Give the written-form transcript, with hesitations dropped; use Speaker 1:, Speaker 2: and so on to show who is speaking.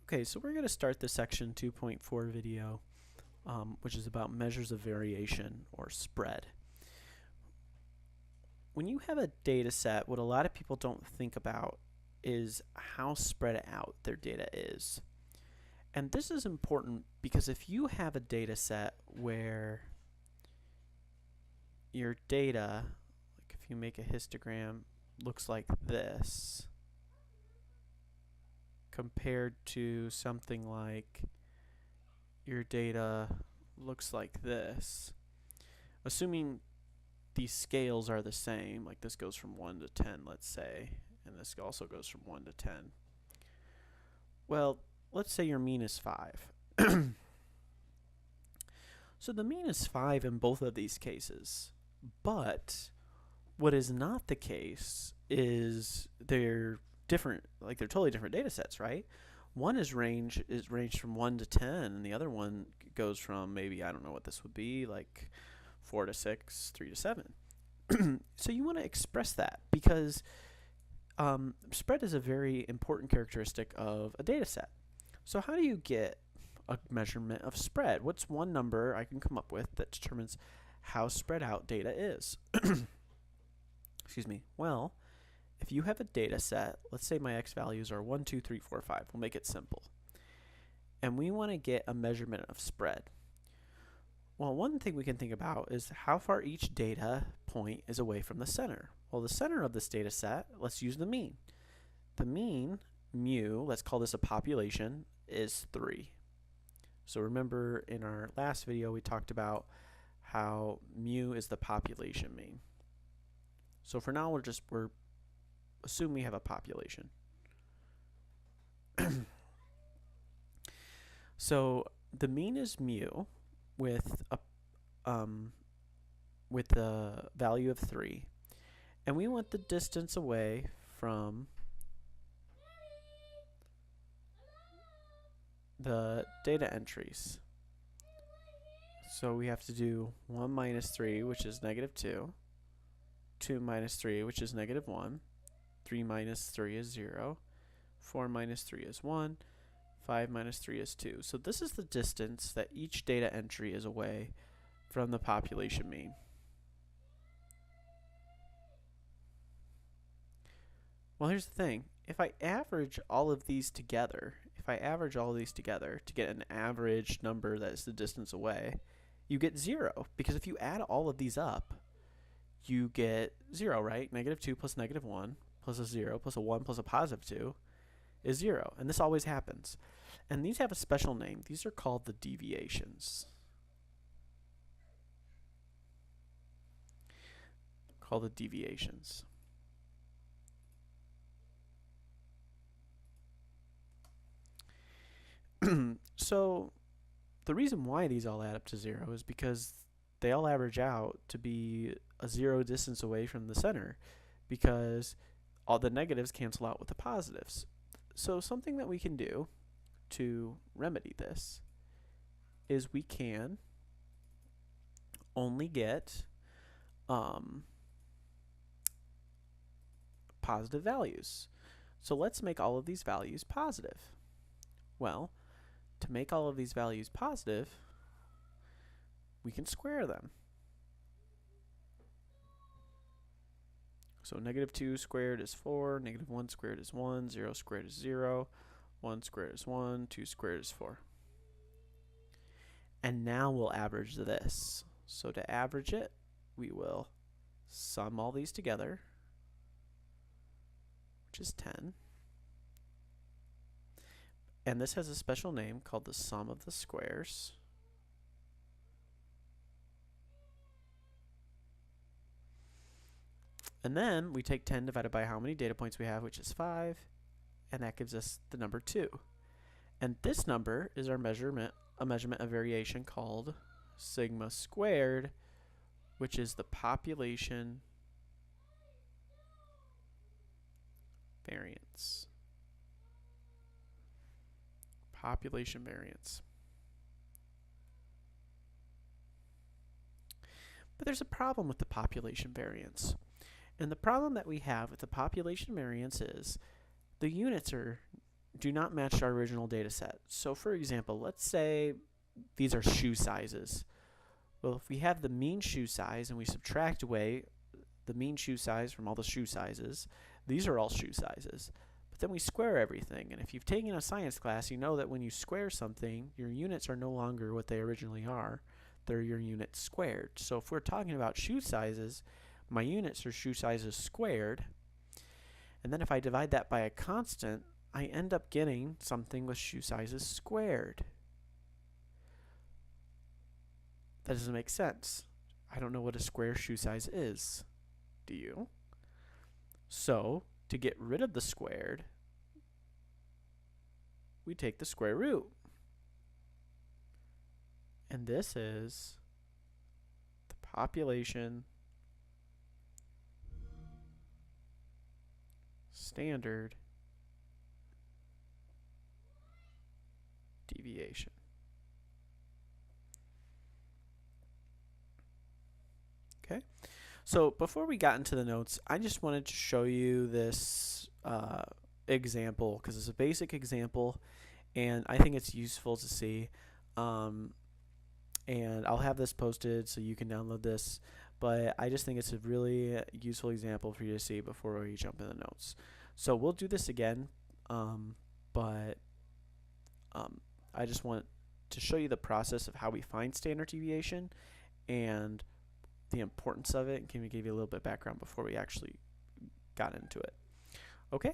Speaker 1: Okay, so we're going to start the section 2.4 video, which is about measures of variation or spread. When you have a data set, what a lot of people don't think about is how spread out their data is. And this is important because if you have a data set where your data, like if you make a histogram, looks like this, compared to something like your data looks like this, assuming these scales are the same, like this goes from 1 to 10, let's say, and this also goes from 1 to 10. Well, let's say your mean is 5. So the mean is 5 in both of these cases, but what is not the case is they're different, like they're totally different data sets, right? One is ranged from 1 to 10, and the other one goes from maybe, I don't know what this would be, like 4 to 6, 3 to 7. So you want to express that because spread is a very important characteristic of a data set. So how do you get a measurement of spread? What's one number I can come up with that determines how spread out data is? Excuse me. Well, if you have a data set, let's say my x values are 1, 2, 3, 4, 5. We'll make it simple. And we want to get a measurement of spread. Well, one thing we can think about is how far each data point is away from the center. Well, the center of this data set, let's use the mean. The mean, mu, let's call this a population, is 3. So remember in our last video we talked about how mu is the population mean. So for now we're assume we have a population. So the mean is mu with the value of 3, and we want the distance away from the data entries. So we have to do 1 minus 3, which is negative 2, 2 minus 3, which is negative 1, 3 minus 3 is 0, 4 minus 3 is 1, 5 minus 3 is 2. So this is the distance that each data entry is away from the population mean. Well, here's the thing. If I average all of these together, to get an average number that is the distance away, you get 0. Because if you add all of these up, you get 0, right? Negative 2 plus negative 1 plus a 0 plus a 1 plus a positive 2 is 0. And this always happens. And these have a special name. These are called the deviations. So the reason why these all add up to 0 is because they all average out to be a 0 distance away from the center, because all the negatives cancel out with the positives. So something that we can do to remedy this is we can only get positive values. So let's make all of these values positive. Well, to make all of these values positive, we can square them. So negative 2 squared is 4, negative 1 squared is 1, 0 squared is 0, 1 squared is 1, 2 squared is 4. And now we'll average this. So to average it, we will sum all these together, which is 10. And this has a special name called the sum of the squares. And then we take 10 divided by how many data points we have, which is 5, and that gives us the number 2. And this number is our measurement, a measurement of variation called sigma squared, which is the population variance. Population variance. But there's a problem with the population variance. And the problem that we have with the population variance is the units are do not match our original data set. So for example, let's say these are shoe sizes. Well, if we have the mean shoe size and we subtract away the mean shoe size from all the shoe sizes, these are all shoe sizes. But then we square everything, and if you've taken a science class, you know that when you square something, your units are no longer what they originally are. They're your units squared. So if we're talking about shoe sizes, my units are shoe sizes squared, and then if I divide that by a constant, I end up getting something with shoe sizes squared. That doesn't make sense. I don't know what a square shoe size is. Do you? So, to get rid of the squared, we take the square root. And this is the population standard deviation. Okay, so before we got into the notes, I just wanted to show you this example because it's a basic example, and I think it's useful to see. And I'll have this posted so you can download this, but I just think it's a really useful example for you to see before we jump in the notes. So we'll do this again, but I just want to show you the process of how we find standard deviation and the importance of it, and can we give you a little bit of background before we actually got into it. Okay,